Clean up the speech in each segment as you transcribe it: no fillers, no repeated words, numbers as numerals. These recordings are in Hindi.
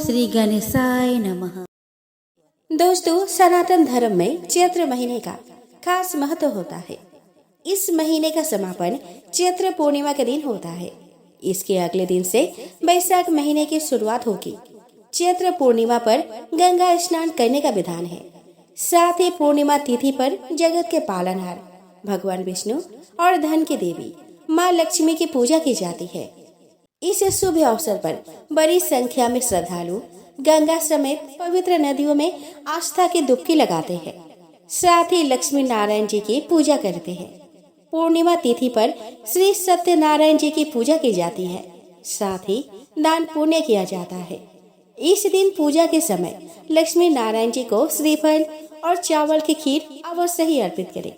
श्री गणेशाय नमः। दोस्तों, सनातन धर्म में चैत्र महीने का खास महत्व होता है। इस महीने का समापन चैत्र पूर्णिमा के दिन होता है। इसके अगले दिन से बैसाख महीने की शुरुआत होगी। चैत्र पूर्णिमा पर गंगा स्नान करने का विधान है। साथ ही पूर्णिमा तिथि पर जगत के पालनहार भगवान विष्णु और धन की देवी माँ लक्ष्मी की पूजा की जाती है। इस शुभ अवसर पर बड़ी संख्या में श्रद्धालु गंगा समेत पवित्र नदियों में आस्था की डुबकी लगाते हैं। साथ ही लक्ष्मी नारायण जी की पूजा करते हैं। पूर्णिमा तिथि पर श्री सत्यनारायण जी की पूजा की जाती है। साथ ही दान पुण्य किया जाता है। इस दिन पूजा के समय लक्ष्मी नारायण जी को श्रीफल और चावल की खीर अवश्य ही अर्पित करें।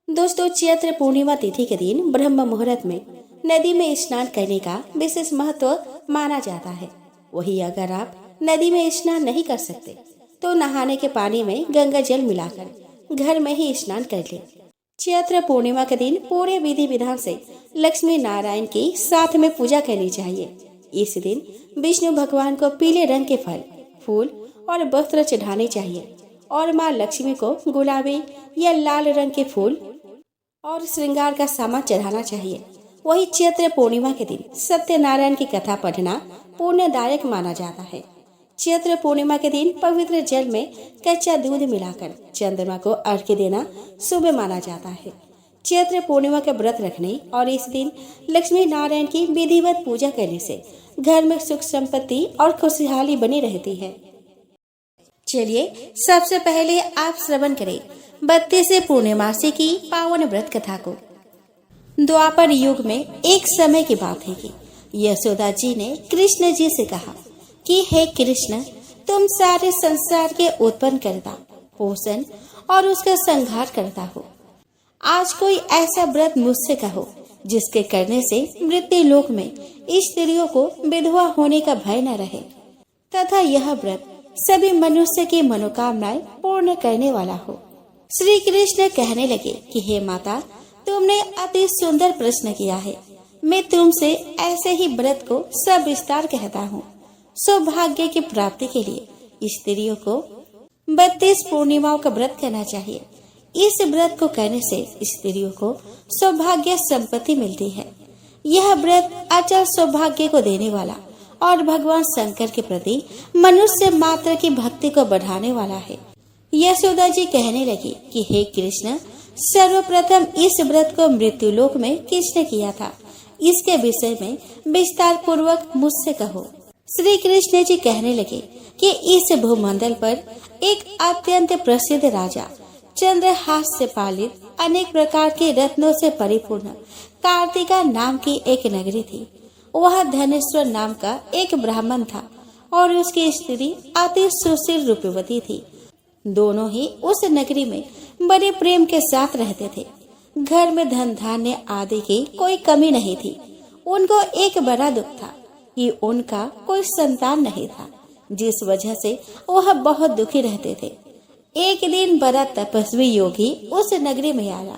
दोस्तों, चैत्र पूर्णिमा तिथि के दिन ब्रह्म मुहूर्त में नदी में स्नान करने का विशेष महत्व माना जाता है। वही अगर आप नदी में स्नान नहीं कर सकते तो नहाने के पानी में गंगा जल मिलाकर घर में ही स्नान कर लें। चैत्र पूर्णिमा के दिन पूरे विधि विधान से लक्ष्मी नारायण की साथ में पूजा करनी चाहिए। इस दिन विष्णु भगवान को पीले रंग के फल, फूल और वस्त्र चढ़ाने चाहिए और माँ लक्ष्मी को गुलाबी या लाल रंग के फूल और श्रृंगार का सामान चढ़ाना चाहिए। वही चैत्र पूर्णिमा के दिन सत्यनारायण की कथा पढ़ना पुण्यदायक माना जाता है। चैत्र पूर्णिमा के दिन पवित्र जल में कच्चा दूध मिलाकर चंद्रमा को अर्घ्य देना शुभ माना जाता है। चैत्र पूर्णिमा के व्रत रखने और इस दिन लक्ष्मी नारायण की विधिवत पूजा करने से घर में सुख संपत्ति और खुशहाली बनी रहती है। चलिए सबसे पहले आप श्रवण करें 32 पूर्णिमासी की पावन व्रत कथा को। द्वापर युग में एक समय की बात है कि यशोदा जी ने कृष्ण जी से कहा कि हे कृष्ण, तुम सारे संसार के उत्पन्न करता, पोषण और उसका संहार करता हो। आज कोई ऐसा व्रत मुझसे कहो जिसके करने से मृत्यु लोक में स्त्रियों को विधवा होने का भय न रहे तथा यह व्रत सभी मनुष्य की मनोकामनाएं पूर्ण करने वाला हो। श्री कृष्ण कहने लगे कि हे माता, तुमने अति सुंदर प्रश्न किया है। मैं तुमसे ऐसे ही व्रत को सविस्तार कहता हूँ। सौभाग्य की प्राप्ति के लिए स्त्रियों को 32 पूर्णिमाओं का व्रत करना चाहिए। इस व्रत को करने से स्त्रियों को सौभाग्य संपत्ति मिलती है। यह व्रत अचल सौभाग्य को देने वाला और भगवान शंकर के प्रति मनुष्य मात्र की भक्ति को बढ़ाने वाला है। यशोदा जी कहने लगी कि हे कृष्ण, सर्वप्रथम इस व्रत को मृत्यु लोक में किसने किया था, इसके विषय में विस्तार पूर्वक मुझसे कहो। श्री कृष्ण जी कहने लगे कि इस भूमंडल पर एक अत्यंत प्रसिद्ध राजा चंद्रहास से पालित अनेक प्रकार के रत्नों से परिपूर्ण कार्तिका नाम की एक नगरी थी। वह धनेश्वर नाम का एक ब्राह्मण था और उसकी स्त्री अति सुशील रूपवती थी। दोनों ही उस नगरी में बड़े प्रेम के साथ रहते थे। घर में धन धान्य आदि की कोई कमी नहीं थी। उनको एक बड़ा दुख था कि उनका कोई संतान नहीं था, जिस वजह से वह बहुत दुखी रहते थे। एक दिन बड़ा तपस्वी योगी उस नगरी में आया।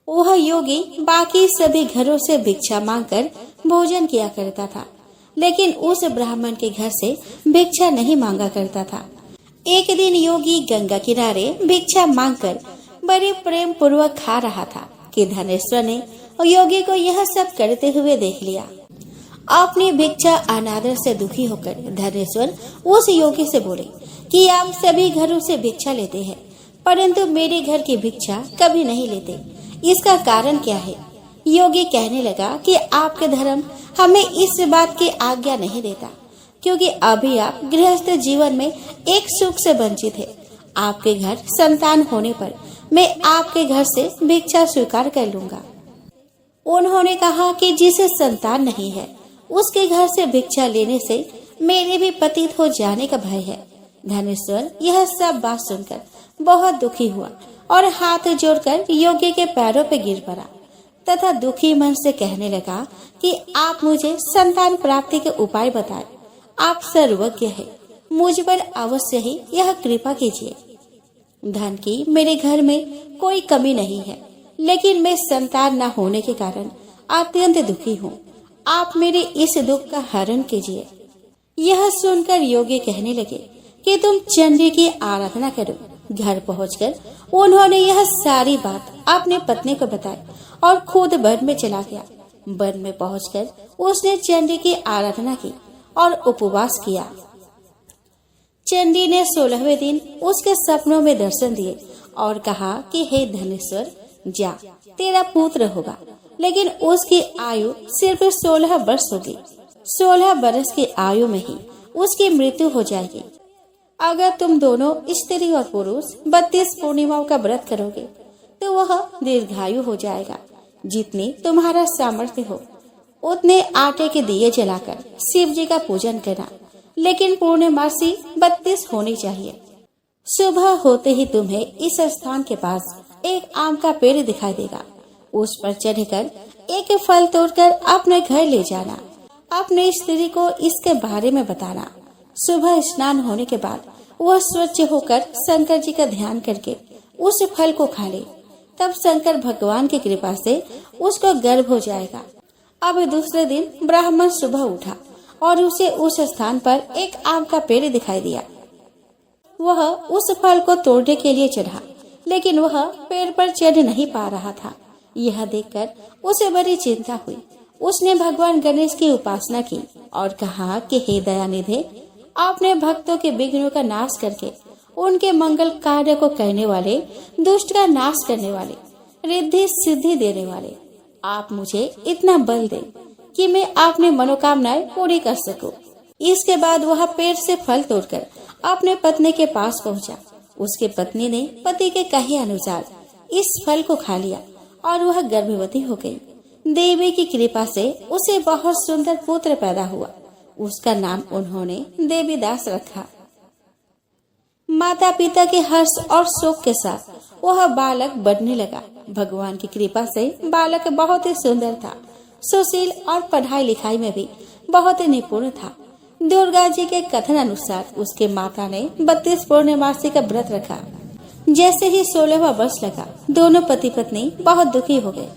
वह योगी बाकी सभी घरों से भिक्षा मांगकर भोजन किया करता था, लेकिन उस ब्राह्मण के घर से भिक्षा नहीं मांगा करता था। एक दिन योगी गंगा किनारे भिक्षा मांगकर बड़े प्रेम पूर्वक खा रहा था कि धनेश्वर ने योगी को यह सब करते हुए देख लिया। अपनी भिक्षा अनादर से दुखी होकर धनेश्वर उस योगी से बोले कि आप सभी घरों से भिक्षा लेते हैं, परंतु मेरे घर की भिक्षा कभी नहीं लेते। इसका कारण क्या है? योगी कहने लगा कि आपके धर्म हमें इस बात की आज्ञा नहीं देता, क्योंकि अभी आप गृहस्थ जीवन में एक सुख से वंचित है। आपके घर संतान होने पर मैं आपके घर से भिक्षा स्वीकार कर लूंगा। उन्होंने कहा कि जिसे संतान नहीं है उसके घर से भिक्षा लेने से मेरे भी पतित हो जाने का भय है। धनेश्वर यह सब बात सुनकर बहुत दुखी हुआ और हाथ जोड़कर योगी के पैरों पे गिर पड़ा तथा दुखी मन से कहने लगा कि आप मुझे संतान प्राप्ति के उपाय बताएं। आप सर्वज्ञ है, मुझ पर अवश्य ही यह कृपा कीजिए। धन की मेरे घर में कोई कमी नहीं है, लेकिन मैं संतान न होने के कारण अत्यंत दुखी हूँ। आप मेरे इस दुख का हरण कीजिए। यह सुनकर योगी कहने लगे कि तुम चंडी की आराधना करो। घर पहुंचकर उन्होंने यह सारी बात अपने पत्नी को बताई और खुद वन में चला गया। वन में पहुंचकर उसने चंडी की आराधना की और उपवास किया। चंडी ने 16वें दिन उसके सपनों में दर्शन दिए और कहा कि हे धनेश्वर, जा, तेरा पुत्र होगा, लेकिन उसकी आयु सिर्फ 16 वर्ष होगी। 16 वर्ष की आयु में ही उसकी मृत्यु हो जाएगी। अगर तुम दोनों स्त्री और पुरुष 32 पूर्णिमाओं का व्रत करोगे तो वह दीर्घायु हो जाएगा। जितनी तुम्हारा सामर्थ्य हो उतने आटे के दिए जलाकर शिव जी का पूजन करना, लेकिन पूर्णमासी 32 होनी चाहिए। सुबह होते ही तुम्हें इस स्थान के पास एक आम का पेड़ दिखाई देगा। उस पर चढ़कर एक फल तोड़कर अपने घर ले जाना। अपने स्त्री को इसके बारे में बताना। सुबह स्नान होने के बाद वह स्वच्छ होकर शंकर जी का ध्यान करके उस फल को खा ले। तब शंकर भगवान की कृपा से उसको गर्भ हो जाएगा। अब दूसरे दिन ब्राह्मण सुबह उठा और उसे उस स्थान पर एक आम का पेड़ दिखाई दिया। वह उस फल को तोड़ने के लिए चढ़ा, लेकिन वह पेड़ पर चढ़ नहीं पा रहा था। यह देखकर उसे बड़ी चिंता हुई। उसने भगवान गणेश की उपासना की और कहा कि हे दयानिधे, आपने भक्तों के विघ्नों का नाश करके उनके मंगल कार्य को करने वाले, दुष्ट का नाश करने वाले, रिद्धि सिद्धि देने वाले, आप मुझे इतना बल दें कि मैं अपनी मनोकामनाएं पूरी कर सकूं। इसके बाद वह पेड़ से फल तोड़कर अपने पत्नी के पास पहुंचा। उसके पत्नी ने पति के कहे अनुसार इस फल को खा लिया और वह गर्भवती हो गई। देवी की कृपा से उसे बहुत सुंदर पुत्र पैदा हुआ। उसका नाम उन्होंने देवीदास रखा। माता पिता के हर्ष और शोक के साथ वह बालक बढ़ने लगा। भगवान की कृपा से बालक बहुत ही सुंदर था, सुशील और पढ़ाई लिखाई में भी बहुत ही निपुण था। दुर्गा जी के कथन अनुसार उसके माता ने 32 पूर्णमासी का व्रत रखा। जैसे ही 16वां वर्ष लगा, दोनों पति पत्नी बहुत दुखी हो गए,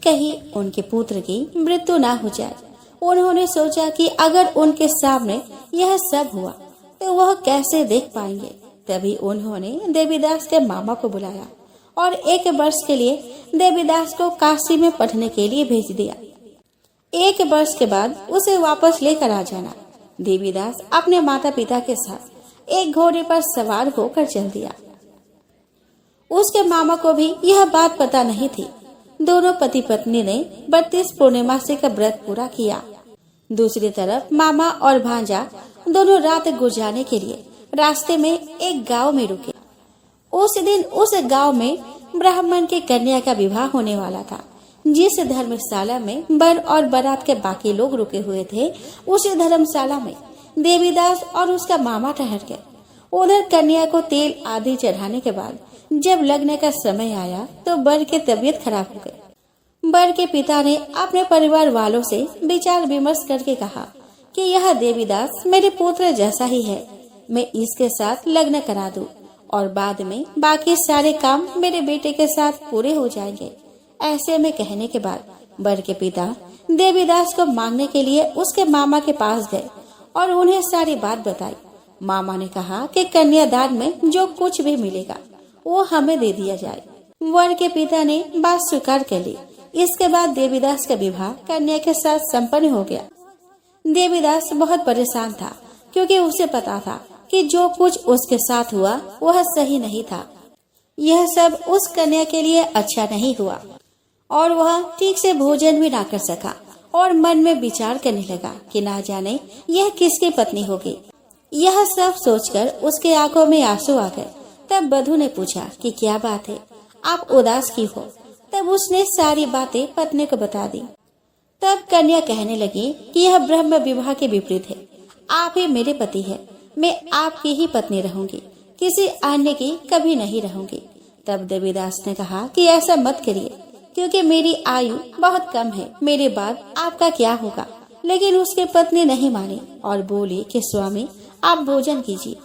कहीं उनके पुत्र की मृत्यु ना हो जाए। उन्होंने सोचा कि अगर उनके सामने यह सब हुआ तो वह कैसे देख पाएंगे। तभी उन्होंने देवीदास के मामा को बुलाया और 1 वर्ष के लिए देवीदास को काशी में पढ़ने के लिए भेज दिया। 1 वर्ष के बाद उसे वापस लेकर आ जाना। देवीदास अपने माता पिता के साथ एक घोड़े पर सवार होकर चल दिया। उसके मामा को भी यह बात पता नहीं थी। दोनों पति पत्नी ने 32 पूर्णमासी का व्रत पूरा किया। दूसरी तरफ मामा और भांजा दोनों रात गुजारने के लिए रास्ते में एक गांव में रुके। उस दिन उस गांव में ब्राह्मण के कन्या का विवाह होने वाला था। जिस धर्मशाला में बर और बारात के बाकी लोग रुके हुए थे, उसी धर्मशाला में देवीदास और उसका मामा ठहर गए। उधर कन्या को तेल आदि चढ़ाने के बाद जब लगने का समय आया तो बर की तबीयत खराब हो गई। बर के पिता ने अपने परिवार वालों से विचार विमर्श करके कहा कि यह देवीदास मेरे पुत्र जैसा ही है, मैं इसके साथ लग्न करा दूं और बाद में बाकी सारे काम मेरे बेटे के साथ पूरे हो जाएंगे। ऐसे में कहने के बाद बर के पिता देवीदास को मांगने के लिए उसके मामा के पास गए और उन्हें सारी बात बताई। मामा ने कहा कि कन्यादान में जो कुछ भी मिलेगा वो हमें दे दिया जाए। वर के पिता ने बात स्वीकार कर ली। इसके बाद देवीदास का विवाह कन्या के साथ संपन्न हो गया। देवीदास बहुत परेशान था क्योंकि उसे पता था कि जो कुछ उसके साथ हुआ वह सही नहीं था। यह सब उस कन्या के लिए अच्छा नहीं हुआ और वह ठीक से भोजन भी ना कर सका और मन में विचार करने लगा कि ना जाने यह किसकी पत्नी होगी। यह सब सोचकर उसके आंखों में आंसू आ गए। तब बधू ने पूछा कि क्या बात है, आप उदास क्यों हो। तब उसने सारी बातें पत्नी को बता दी। तब कन्या कहने लगी कि यह ब्रह्म विवाह के विपरीत है। आप ही मेरे पति है, मैं आपकी ही पत्नी रहूंगी, किसी अन्य की कभी नहीं रहूंगी। तब देवीदास ने कहा कि ऐसा मत करिए क्योंकि मेरी आयु बहुत कम है, मेरे बाद आपका क्या होगा। लेकिन उसकी पत्नी नहीं मानी और बोली कि स्वामी आप भोजन कीजिए।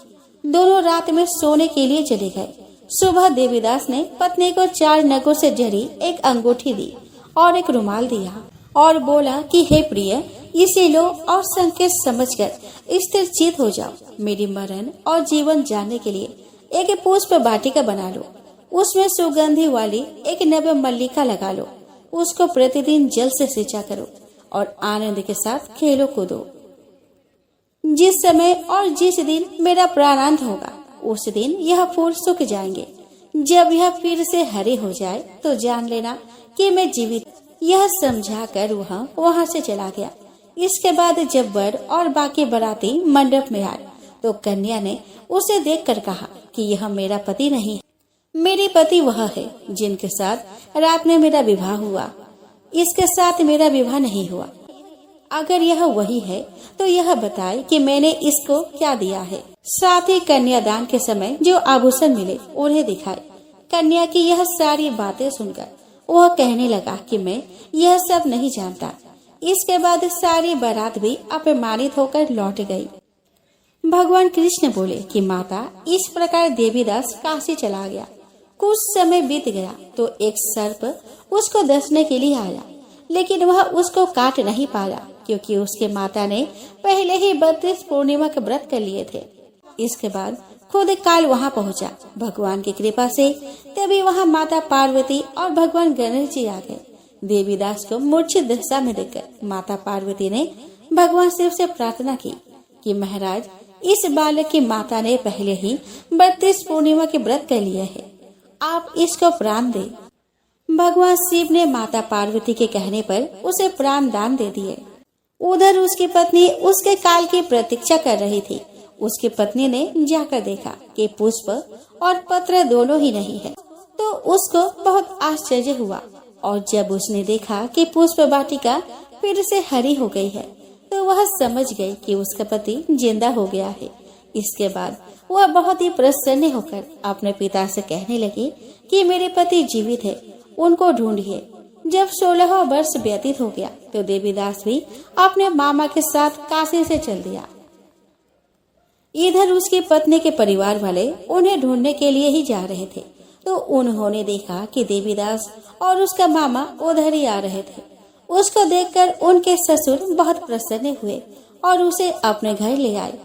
दोनों रात में सोने के लिए चले गए। सुबह देवीदास ने पत्नी को 4 नगों से जड़ी एक अंगूठी दी और एक रुमाल दिया और बोला कि हे प्रिय, इसे लो और संकेत समझकर स्थिर चित हो जाओ। मेरी मरण और जीवन जानने के लिए एक पुष्प वाटिका बना लो। उसमें सुगंधि वाली एक नव मल्लिका लगा लो। उसको प्रतिदिन जल से सिंचा करो और आनंद के साथ खेलो कूदो। जिस समय और जिस दिन मेरा प्राणांत होगा उस दिन यह फूल सूख जाएंगे। जब यह फिर से हरे हो जाए तो जान लेना कि मैं जीवित। यह समझाकर वह वहाँ से चला गया। इसके बाद जब वर और बाकी बाराती मंडप में आए तो कन्या ने उसे देखकर कहा कि यह मेरा पति नहीं है, मेरे पति वह है जिनके साथ रात में मेरा विवाह हुआ। इसके साथ मेरा विवाह नहीं हुआ। अगर यह वही है तो यह बताए कि मैंने इसको क्या दिया है। साथ ही कन्यादान के समय जो आभूषण मिले उन्हें दिखाए। कन्या की यह सारी बातें सुनकर वह कहने लगा कि मैं यह सब नहीं जानता। इसके बाद सारी बारात भी अपमानित होकर लौट गई। भगवान कृष्ण बोले कि माता, इस प्रकार देवीदास काशी चला गया। कुछ समय बीत गया तो एक सर्प उसको डसने के लिए आया, लेकिन वह उसको काट नहीं पाया क्योंकि उसके माता ने पहले ही 32 पूर्णिमा के व्रत कर लिए थे। इसके बाद खुद काल वहाँ पहुँचा। भगवान की कृपा से तभी वहाँ माता पार्वती और भगवान गणेश जी आ गए। देवीदास को मूर्छित दशा में देखकर माता पार्वती ने भगवान शिव से प्रार्थना की कि महाराज, इस बालक की माता ने पहले ही 32 पूर्णिमा के व्रत कर लिए है, आप इसको प्राण दे। भगवान शिव ने माता पार्वती के कहने पर उसे प्राण दान दे दिए। उधर उसकी पत्नी उसके काल की प्रतीक्षा कर रही थी। उसकी पत्नी ने जाकर देखा कि पुष्प और पत्र दोनों ही नहीं है, तो उसको बहुत आश्चर्य हुआ। और जब उसने देखा कि पुष्प वाटिका फिर से हरी हो गई है तो वह समझ गई कि उसका पति जिंदा हो गया है। इसके बाद वह बहुत ही प्रसन्न होकर अपने पिता से कहने लगी कि मेरे पति जीवित है, उनको ढूंढिए। जब 16 वर्ष व्यतीत हो गया तो देवीदास भी अपने मामा के साथ काशी से चल दिया। इधर उसकी पत्नी के परिवार वाले उन्हें ढूंढने के लिए ही जा रहे थे तो उन्होंने देखा कि देवीदास और उसका मामा उधर ही आ रहे थे। उसको देखकर उनके ससुर बहुत प्रसन्न हुए और उसे अपने घर ले आए।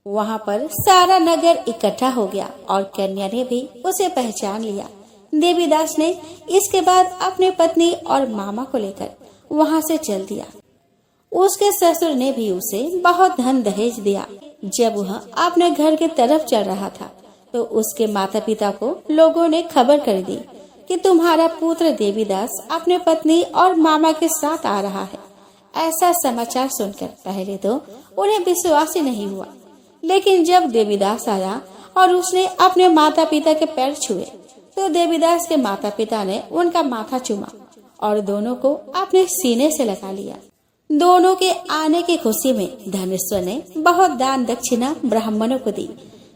वहाँ पर सारा नगर इकट्ठा हो गया और कन्या ने भी उसे पहचान लिया। देवीदास ने इसके बाद अपने पत्नी और मामा को लेकर वहाँ से चल दिया। उसके ससुर ने भी उसे बहुत धन दहेज दिया। जब वह अपने घर की तरफ चल रहा था तो उसके माता पिता को लोगों ने खबर कर दी कि तुम्हारा पुत्र देवीदास अपने पत्नी और मामा के साथ आ रहा है। ऐसा समाचार सुनकर पहले तो उन्हें विश्वास ही नहीं हुआ, लेकिन जब देवीदास आया और उसने अपने माता पिता के पैर छुए तो देवीदास के माता पिता ने उनका माथा चूमा और दोनों को अपने सीने से लगा लिया। दोनों के आने की खुशी में धनेश्वर ने बहुत दान दक्षिणा ब्राह्मणों को दी।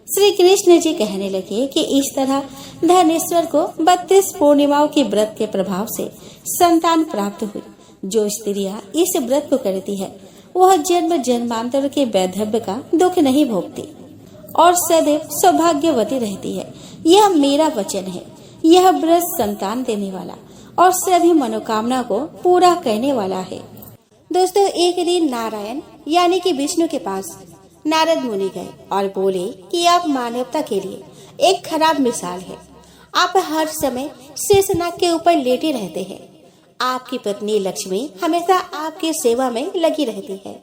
श्री कृष्ण जी कहने लगे कि इस तरह धनेश्वर को 32 पूर्णिमाओं के व्रत के प्रभाव से संतान प्राप्त हुई। जो स्त्रियां इस व्रत को करती है वह जन्म जन्मांतर के वैधव्य का दुख नहीं भोगती और सदैव सौभाग्यवती रहती है। यह मेरा वचन है। यह व्रत संतान देने वाला और सभी मनोकामना को पूरा करने वाला है। दोस्तों, एक दिन नारायण यानी कि विष्णु के पास नारद मुनि गए और बोले कि आप मानवता के लिए एक खराब मिसाल है। आप हर समय शेषनाग के ऊपर लेटे रहते हैं। आपकी पत्नी लक्ष्मी हमेशा आपकी सेवा में लगी रहती है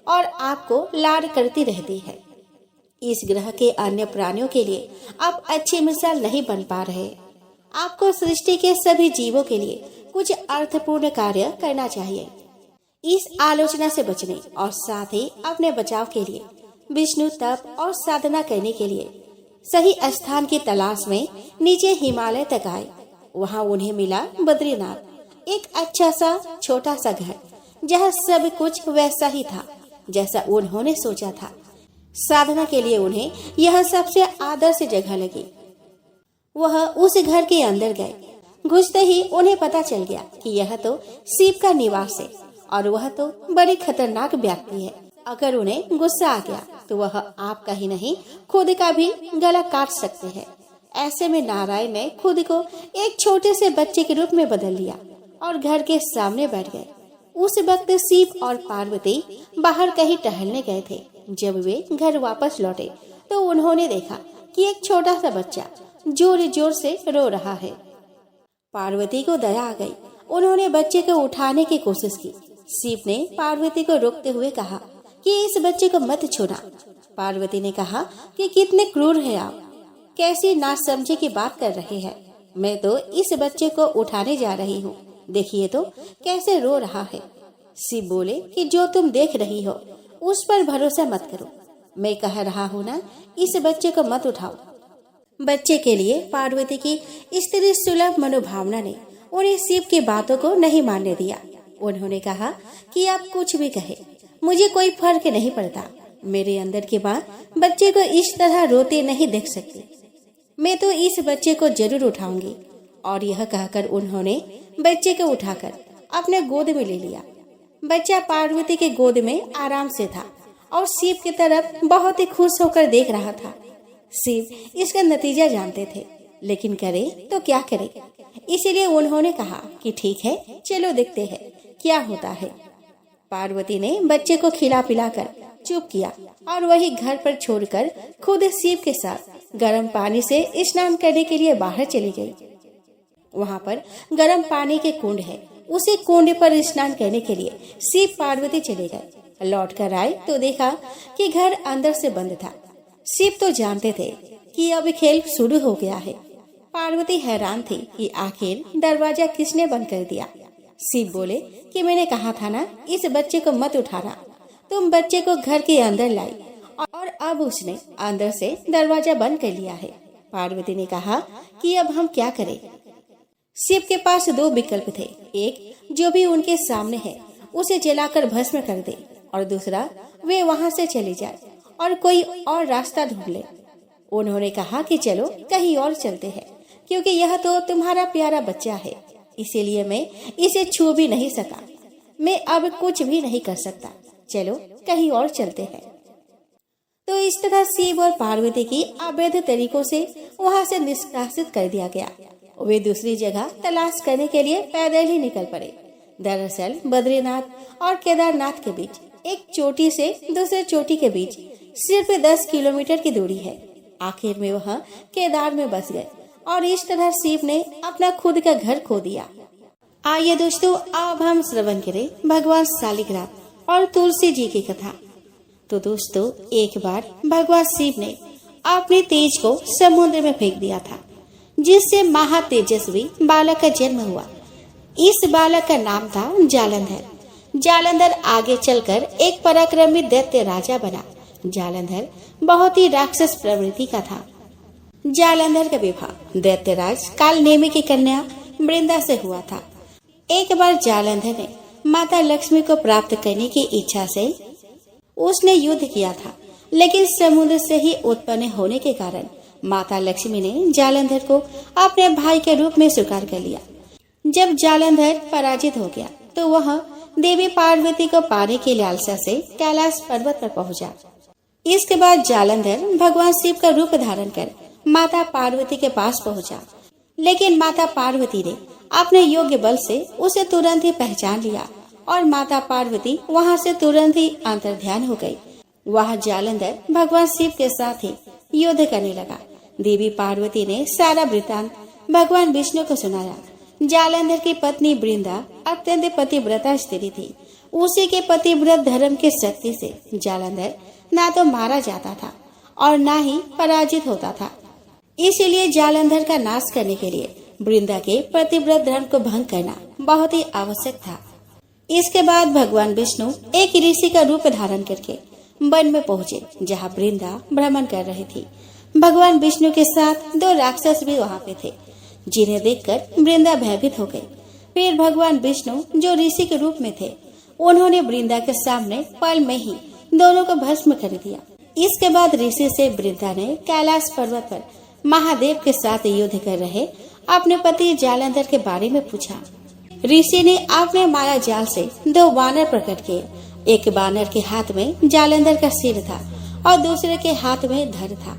और आपको लाड करती रहती है। इस ग्रह के अन्य प्राणियों के लिए आप अच्छी मिसाल नहीं बन पा रहे। आपको सृष्टि के सभी जीवों के लिए कुछ अर्थपूर्ण कार्य करना चाहिए। इस आलोचना से बचने और साथ ही अपने बचाव के लिए विष्णु तप और साधना करने के लिए सही स्थान की तलाश में नीचे हिमालय तक आए। वहाँ उन्हें मिला बद्रीनाथ, एक अच्छा सा छोटा सा घर जहाँ सब कुछ वैसा ही था जैसा उन्होंने सोचा था। साधना के लिए उन्हें यह सबसे आदर्श जगह लगी। वह उस घर के अंदर गए। घुसते ही उन्हें पता चल गया कि यह तो शिव का निवास है और वह तो बड़ी खतरनाक व्यक्ति है। अगर उन्हें गुस्सा आ गया तो वह आपका ही नहीं खुद का भी गला काट सकते हैं। ऐसे में नारायण ने खुद को एक छोटे से बच्चे के रूप में बदल लिया और घर के सामने बैठ गए। उस वक्त शिव और पार्वती बाहर कहीं टहलने गए थे। जब वे घर वापस लौटे तो उन्होंने देखा कि एक छोटा सा बच्चा जोर जोर से रो रहा है। पार्वती को दया आ गई। उन्होंने बच्चे को उठाने की कोशिश की। शिव ने पार्वती को रोकते हुए कहा कि इस बच्चे को मत छूना। पार्वती ने कहा कि कितने क्रूर है आप, कैसी नासमझी की बात कर रहे हैं। मैं तो इस बच्चे को उठाने जा रही हूँ, देखिए तो कैसे रो रहा है। शिव बोले कि जो तुम देख रही हो उस पर भरोसा मत करो, मैं कह रहा हूँ ना, इस बच्चे को मत उठाओ। बच्चे के लिए पार्वती की स्त्री सुलभ मनोभावना ने उन्हें शिव की बातों को नहीं मानने दिया। उन्होंने कहा कि आप कुछ भी कहे, मुझे कोई फर्क नहीं पड़ता। मेरे अंदर की माँ बच्चे को इस तरह रोते नहीं देख सकती। मैं तो इस बच्चे को जरूर उठाऊंगी। और यह कहकर उन्होंने बच्चे को उठाकर अपने गोद में ले लिया। बच्चा पार्वती के गोद में आराम से था और शिव की तरफ बहुत ही खुश होकर देख रहा था। शिव इसका नतीजा जानते थे, लेकिन करे तो क्या करे, इसीलिए उन्होंने कहा कि ठीक है, चलो देखते हैं क्या होता है। पार्वती ने बच्चे को खिला पिलाकर चुप किया और वही घर पर छोड़कर खुद शिव के साथ गर्म पानी से स्नान करने के लिए बाहर चली गई। वहाँ पर गर्म पानी के कुंड है। उसी कुंड पर स्नान करने के लिए शिव पार्वती चले गए। लौट कर आए तो देखा कि घर अंदर से बंद था। शिव तो जानते थे कि अब खेल शुरू हो गया है। पार्वती हैरान थी कि आखिर दरवाजा किसने बंद कर दिया। शिव बोले कि मैंने कहा था ना, इस बच्चे को मत उठाना। तुम बच्चे को घर के अंदर लाई और अब उसने अंदर से दरवाजा बंद कर लिया है। पार्वती ने कहा कि अब हम क्या करें। शिव के पास दो विकल्प थे, एक जो भी उनके सामने है उसे जलाकर भस्म कर दे, और दूसरा वे वहाँ से चले जाए और कोई और रास्ता ढूंढ ले। उन्होंने कहा कि चलो कहीं और चलते हैं, क्योंकि यह तो तुम्हारा प्यारा बच्चा है, इसीलिए मैं इसे छू भी नहीं सका। मैं अब कुछ भी नहीं कर सकता, चलो कहीं और चलते हैं। तो इस तरह शिव और पार्वती की अवैध तरीकों से वहाँ से निष्कासित कर दिया गया। वे दूसरी जगह तलाश करने के लिए पैदल ही निकल पड़े। दरअसल बद्रीनाथ और केदारनाथ के बीच एक चोटी से दूसरे चोटी के बीच सिर्फ 10 किलोमीटर की दूरी है। आखिर में वह केदार में बस गए और इस तरह शिव ने अपना खुद का घर खो दिया। आइए दोस्तों, अब हम श्रवण करें भगवान शालिग्राम और तुलसी जी की कथा। तो दोस्तों, एक बार भगवान शिव ने अपने तेज को समुद्र में फेंक दिया था, जिससे महातेजस्वी बालक का जन्म हुआ। इस बालक का नाम था जालंधर। जालंधर आगे चलकर एक पराक्रमी दैत्य राजा बना। जालंधर बहुत ही राक्षस प्रवृत्ति का था। जालंधर का विवाह दैत्यराज कालनेमी की कन्या वृंदा से हुआ था। एक बार जालंधर ने माता लक्ष्मी को प्राप्त करने की इच्छा से उसने युद्ध किया था, लेकिन समुद्र से ही उत्पन्न होने के कारण माता लक्ष्मी ने जालंधर को अपने भाई के रूप में स्वीकार कर लिया। जब जालंधर पराजित हो गया तो वह देवी पार्वती को पाने की लालसा से कैलाश पर्वत पर पहुंचा। इसके बाद जालंधर भगवान शिव का रूप धारण कर माता पार्वती के पास पहुंचा, लेकिन माता पार्वती ने अपने योग्य बल से उसे तुरंत ही पहचान लिया और माता पार्वती वहां से तुरंत ही अंतर्ध्यान हो गई। वह जालंधर भगवान शिव के साथ ही युद्ध करने लगा। देवी पार्वती ने सारा वृतांत भगवान विष्णु को सुनाया। जालंधर की पत्नी वृंदा अत्यंत पतिव्रता स्त्री थी। उसी के पतिव्रत धर्म की शक्ति से जालंधर ना तो मारा जाता था और ना ही पराजित होता था। इसीलिए जालंधर का नाश करने के लिए वृंदा के पतिव्रत धर्म को भंग करना बहुत ही आवश्यक था। इसके बाद भगवान विष्णु एक ऋषि का रूप धारण करके वन में पहुँचे, जहाँ वृंदा भ्रमण कर रही थी। भगवान विष्णु के साथ दो राक्षस भी वहाँ पे थे, जिन्हें देखकर वृंदा भयभीत हो गई। फिर भगवान विष्णु जो ऋषि के रूप में थे, उन्होंने वृंदा के सामने पल में ही दोनों को भस्म कर दिया। इसके बाद ऋषि से वृंदा ने कैलाश पर्वत पर महादेव के साथ युद्ध कर रहे अपने पति जालंधर के बारे में पूछा। ऋषि ने अपने माया जाल से दो बानर प्रकट किए। एक बानर के हाथ में जालंधर का सिर था और दूसरे के हाथ में धड़ था।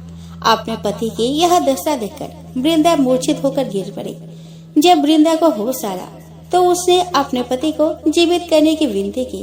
अपने पति की यह दशा देखकर वृंदा मूर्छित होकर गिर पड़ी। जब वृंदा को होश आया तो उसने अपने पति को जीवित करने की विनती की।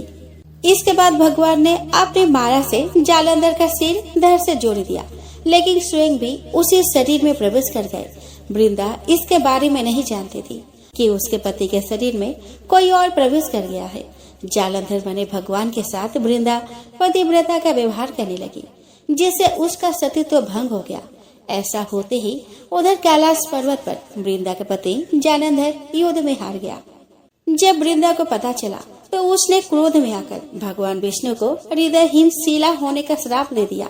इसके बाद भगवान ने अपनी माला से जालंधर का सिर धड़ से जोड़ दिया, लेकिन स्वयं भी उसी शरीर में प्रवेश कर गए। वृंदा इसके बारे में नहीं जानती थी कि उसके पति के शरीर में कोई और प्रवेश कर गया है। जालंधर बने भगवान के साथ वृंदा पतिव्रता का व्यवहार करने लगी, जिससे उसका सतीत्व भंग हो गया। ऐसा होते ही उधर कैलाश पर्वत पर वृंदा के पति जालंधर युद्ध में हार गया। जब वृंदा को पता चला तो उसने क्रोध में आकर भगवान विष्णु को हृदयहीन शिला होने का श्राप दे दिया।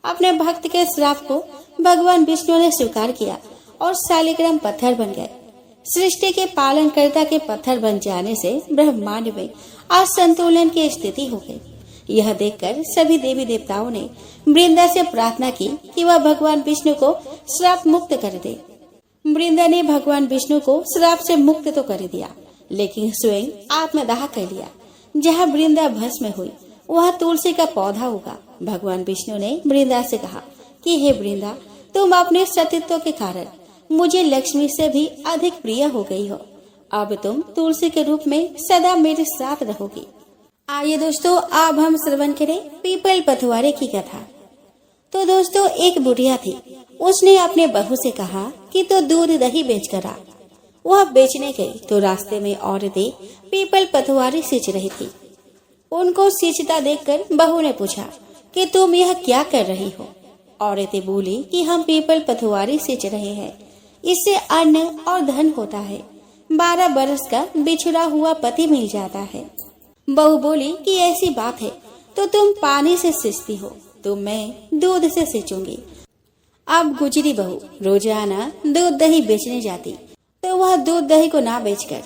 अपने भक्त के श्राप को भगवान विष्णु ने स्वीकार किया और शालिग्राम पत्थर बन गए। सृष्टि के पालनकर्ता के पत्थर बन जाने से ब्रह्मांड में असंतुलन की स्थिति हो गई। यह देखकर सभी देवी देवताओं ने वृंदा से प्रार्थना की कि वह भगवान विष्णु को श्राप मुक्त कर दे। वृंदा ने भगवान विष्णु को श्राप से मुक्त तो कर दिया, लेकिन स्वयं आत्मदाह कर लिया। जहाँ वृंदा भस्म हुई वहाँ तुलसी का पौधा उगा। भगवान विष्णु ने वृंदा से कहा कि हे वृंदा, तुम अपने सतीत्व के कारण मुझे लक्ष्मी से भी अधिक प्रिय हो गई हो। अब तुम तुलसी के रूप में सदा मेरे साथ रहोगी। आइए दोस्तों, अब हम श्रवण करें पीपल पथवारे की कथा। तो दोस्तों, एक बुढ़िया थी। उसने अपने बहू से कहा कि तो दूध दही बेच कर आ। वह बेचने गई तो रास्ते में औरतें पीपल पथवारी सींच रही थी। उनको सींचता देखकर बहू ने पूछा कि तुम यह क्या कर रही हो। औरतें बोली कि हम पीपल पथवारी सींच रहे हैं, इससे अन्न और धन होता है। 12 बरस का बिछड़ा हुआ पति मिल जाता है। बहू बोली कि ऐसी बात है तो तुम पानी से सींचती हो, तो मैं दूध से सींचूंगी। अब गुजरी बहू रोजाना दूध दही बेचने जाती, तो वह दूध दही को ना बेचकर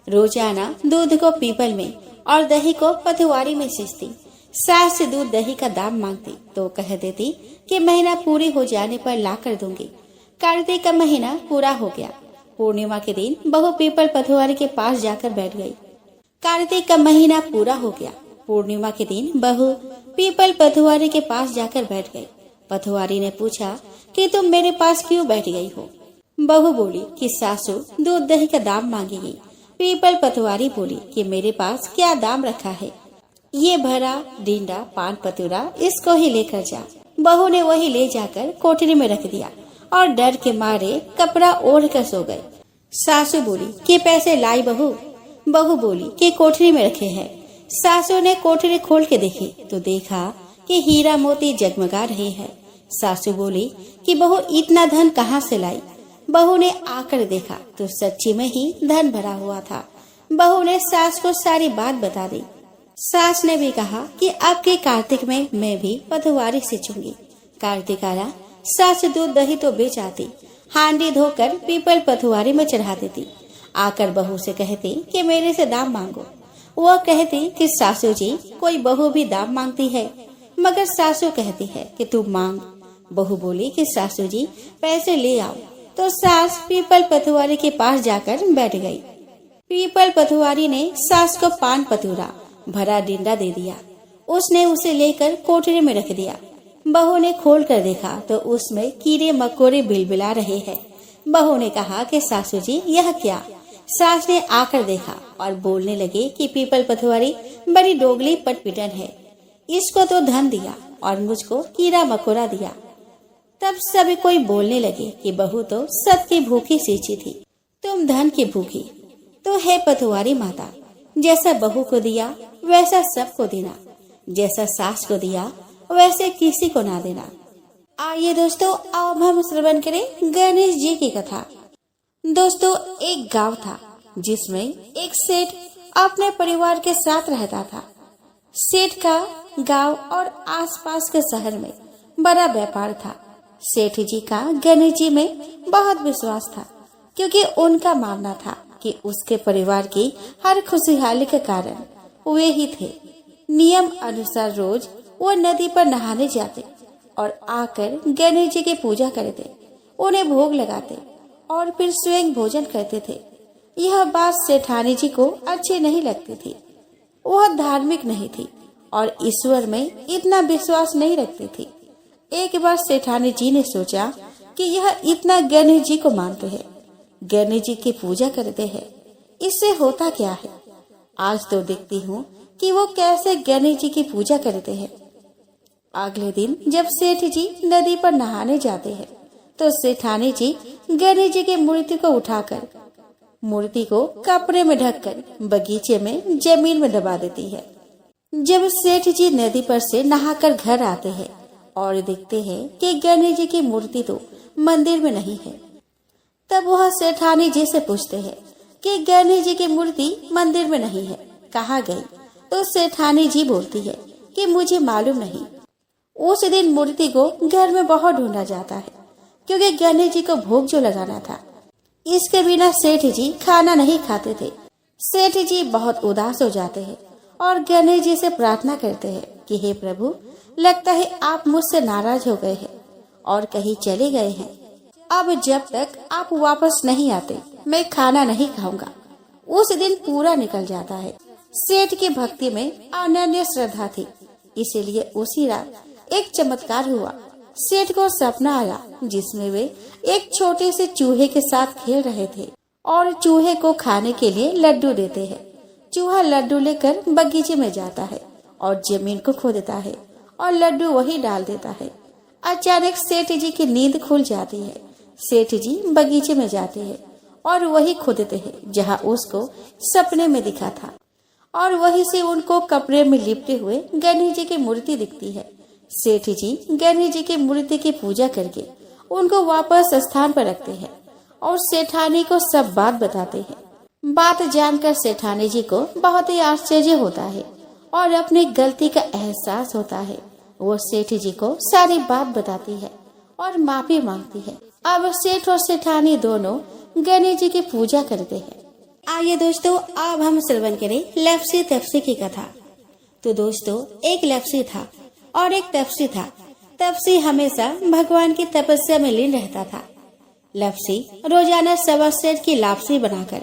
रोजाना दूध को पीपल में और दही को पथवारी में सींचती। सास से दूध दही का दाम मांगती तो कह देती कि महीना पूरी हो जाने पर ला कर दूंगी। कार्तिक का महीना पूरा हो गया। पूर्णिमा के दिन बहू पीपल पथवारी के पास जाकर बैठ गई। कार्तिक का महीना पूरा हो गया। पूर्णिमा के दिन बहू पीपल पथवारी के पास जाकर बैठ गई। पथवारी ने पूछा कि तुम मेरे पास क्यों बैठ गई हो। बहू बोली कि सासू दूध दही का दाम मांगेगी। पीपल पथवारी बोली कि मेरे पास क्या दाम रखा है, ये भरा डींडा पान पतुरा, इसको ही लेकर जा। बहू ने वही ले जाकर कोठरी में रख दिया और डर के मारे कपड़ा ओढ़ कर सो गए। सासू बोली कि पैसे लाई बहू। बहू बोली कि कोठरी में रखे हैं। सासू ने कोठरी खोल के देखी तो देखा कि हीरा मोती जगमगा रहे हैं। सासू बोली कि बहू इतना धन कहाँ से लाई। बहू ने आकर देखा तो सच्ची में ही धन भरा हुआ था। बहू ने सास को सारी बात बता दी। सास ने भी कहा कि अब के कार्तिक में मैं भी पथवारी सींचूंगी। कार्तिक आया, सास दूध दही तो बेच आती, हांडी धोकर पीपल पथवारी में चढ़ा देती। आकर बहू से कहती कि मेरे से दाम मांगो। वह कहती कि सासू जी, कोई बहू भी दाम मांगती है, मगर सासू कहती है कि तू मांग। बहू बोली कि सासू जी पैसे ले आओ। तो सास पीपल पथवारी के पास जाकर बैठ गई। पीपल पथवारी ने सास को पान पतूरा भरा डींडा दे दिया। उसने उसे लेकर कोठरी में रख दिया। बहू ने खोल कर देखा तो उसमें कीड़े मकोड़े बिलबिला रहे हैं। बहू ने कहा कि सासू जी यह क्या। सास ने आकर देखा और बोलने लगे कि पीपल पथवारी बड़ी डोगली पटपिटन है, इसको तो धन दिया और मुझको कीड़ा मकोड़ा दिया। तब सब कोई बोलने लगे कि बहू तो सत की भूखी सींची थी, तुम धन की भूखी। तो है पथवारी माता, जैसा बहू को दिया वैसा सबको देना, जैसा सास को दिया वैसे किसी को ना देना। आइए दोस्तों, अब हम श्रवण करें गणेश जी की कथा। दोस्तों, एक गांव था जिसमें एक सेठ अपने परिवार के साथ रहता था। सेठ का गांव और आसपास के शहर में बड़ा व्यापार था। सेठ जी का गणेश जी में बहुत विश्वास था, क्योंकि उनका मानना था कि उसके परिवार की हर खुशहाली के कारण वे ही थे। नियम अनुसार रोज वो नदी पर नहाने जाते और आकर गणेश जी की पूजा करते, उन्हें भोग लगाते और फिर स्वयं भोजन करते थे। यह बात सेठानी जी को अच्छी नहीं लगती थी। वह धार्मिक नहीं थी और ईश्वर में इतना विश्वास नहीं रखती थी। एक बार सेठानी जी ने सोचा कि यह इतना गणेश जी को मानते हैं, गणेश जी की पूजा करते हैं, इससे होता क्या है? आज तो देखती हूँ कि वो कैसे गणेश जी की पूजा करते हैं। अगले दिन जब सेठ जी नदी पर नहाने जाते हैं तो सेठानी जी गणेश जी की मूर्ति को उठाकर मूर्ति को कपड़े में ढककर बगीचे में जमीन में दबा देती है। जब सेठ जी नदी पर से नहाकर घर आते हैं और देखते हैं कि गणेश जी की मूर्ति तो मंदिर में नहीं है, तब वह सेठानी जी से पूछते हैं कि गणेश जी की मूर्ति मंदिर में नहीं है, कहाँ गई? तो सेठानी जी बोलती है कि मुझे मालूम नहीं। उस दिन मूर्ति को घर में बहुत ढूंढा जाता है क्योंकि गणेश जी को भोग जो लगाना था। इसके बिना सेठ जी खाना नहीं खाते थे। सेठ जी बहुत उदास हो जाते हैं और गणेश जी से प्रार्थना करते हैं कि हे प्रभु, लगता है आप मुझसे नाराज हो गए हैं और कहीं चले गए हैं। अब जब तक आप वापस नहीं आते मैं खाना नहीं खाऊंगा। उस दिन पूरा निकल जाता है। सेठ की भक्ति में अनन्य श्रद्धा थी, इसीलिए उसी रात एक चमत्कार हुआ। सेठ को सपना आया जिसमें वे एक छोटे से चूहे के साथ खेल रहे थे और चूहे को खाने के लिए लड्डू देते हैं। चूहा लड्डू लेकर बगीचे में जाता है और जमीन को खोदता है और लड्डू वही डाल देता है। अचानक सेठ जी की नींद खुल जाती है। सेठ जी बगीचे में जाते हैं और वही खोदते हैं जहाँ उसको सपने में दिखा था और वहीं से उनको कपड़े में लिपटे हुए गणेश जी की मूर्ति दिखती है। सेठ जी गणेश जी की मूर्ति की पूजा करके उनको वापस स्थान पर रखते हैं और सेठानी को सब बात बताते हैं। बात जानकर सेठानी जी को बहुत ही आश्चर्य होता है और अपनी गलती का एहसास होता है। वो सेठ जी को सारी बात बताती है और माफी मांगती है। अब सेठ और सेठानी दोनों गणेश जी की पूजा करते हैं। आइए दोस्तों, अब हम श्रवण करें लफ्सी तपसी की कथा। तो दोस्तों, एक लफ्सी था और एक तपसी था। तपसी हमेशा भगवान की तपस्या में लीन रहता था। लफ्सी रोजाना 1.25 सेर की लापसी बनाकर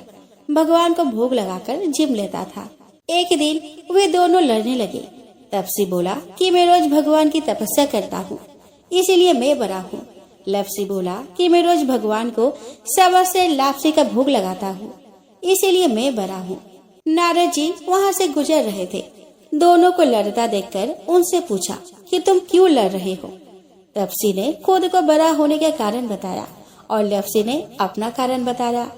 भगवान को भोग लगाकर जिम लेता था। एक दिन वे दोनों लड़ने लगे। तपसी बोला कि मैं रोज भगवान की तपस्या करता हूँ, इसीलिए मैं बड़ा हूँ। लफ्सी बोला कि मैं रोज भगवान को 1.25 सेर लापसी का भोग लगाता हूँ, इसीलिए मैं बड़ा हूँ। नारद जी वहाँ से गुजर रहे थे। दोनों को लड़ता देखकर उनसे पूछा कि तुम क्यों लड़ रहे हो? तपसी ने खुद को बड़ा होने का कारण बताया और लफ्सी ने अपना कारण बताया।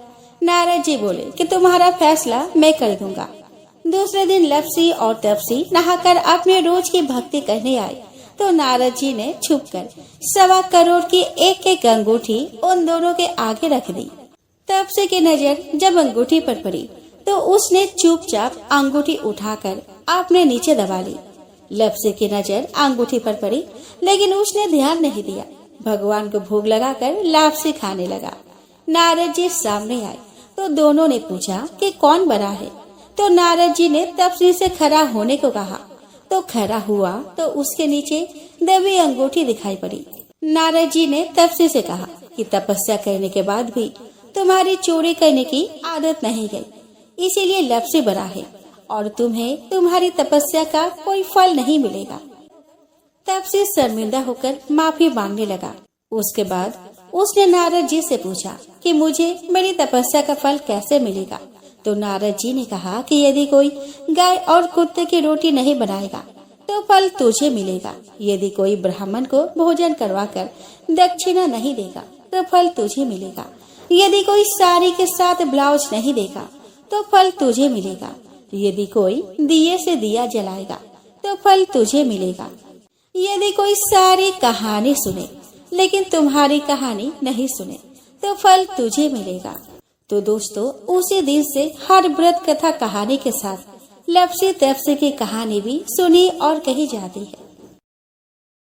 नारद जी बोले कि तुम्हारा फैसला मैं कर दूंगा। दूसरे दिन लफ्सी और तपसी नहाकर अपने रोज की भक्ति करने आए तो नारद जी ने छुपकर 1.25 करोड़ की एक अंगूठी उन दोनों के आगे रख दी। तपसी की नजर जब अंगूठी पर पड़ी तो उसने चुपचाप अंगूठी उठाकर अपने नीचे दबा ली। लफ्सी की नजर अंगूठी पर पड़ी लेकिन उसने ध्यान नहीं दिया। भगवान को भोग लगाकर लापसी खाने लगा। नारद जी सामने आए तो दोनों ने पूछा कि कौन बड़ा है। तो नारद जी ने तपसी से खड़ा होने को कहा तो खड़ा हुआ तो उसके नीचे दबी अंगूठी दिखाई पड़ी। नारद जी ने तपसी से कहा कि तपस्या करने के बाद भी तुम्हारी चोरी करने की आदत नहीं गई, इसीलिए लफ्सी बड़ा है और तुम्हें तुम्हारी तपस्या का कोई फल नहीं मिलेगा। तपसी शर्मिंदा होकर माफी मांगने लगा। उसके बाद उसने नारद जी से पूछा कि मुझे मेरी तपस्या का फल कैसे मिलेगा। तो नारद जी ने कहा कि यदि कोई गाय और कुत्ते की रोटी नहीं बनाएगा तो फल तुझे मिलेगा। यदि कोई ब्राह्मण को भोजन करवाकर दक्षिणा नहीं देगा तो फल तुझे मिलेगा। यदि कोई साड़ी के साथ ब्लाउज नहीं देगा तो फल तुझे मिलेगा। यदि कोई दिए से दिया जलाएगा तो फल तुझे मिलेगा। यदि कोई सारी कहानी सुने लेकिन तुम्हारी कहानी नहीं सुने तो फल तुझे मिलेगा। तो दोस्तों, उसी दिन से हर व्रत कथा कहानी के साथ लफ्सी तपसी की कहानी भी सुनी और कही जाती है।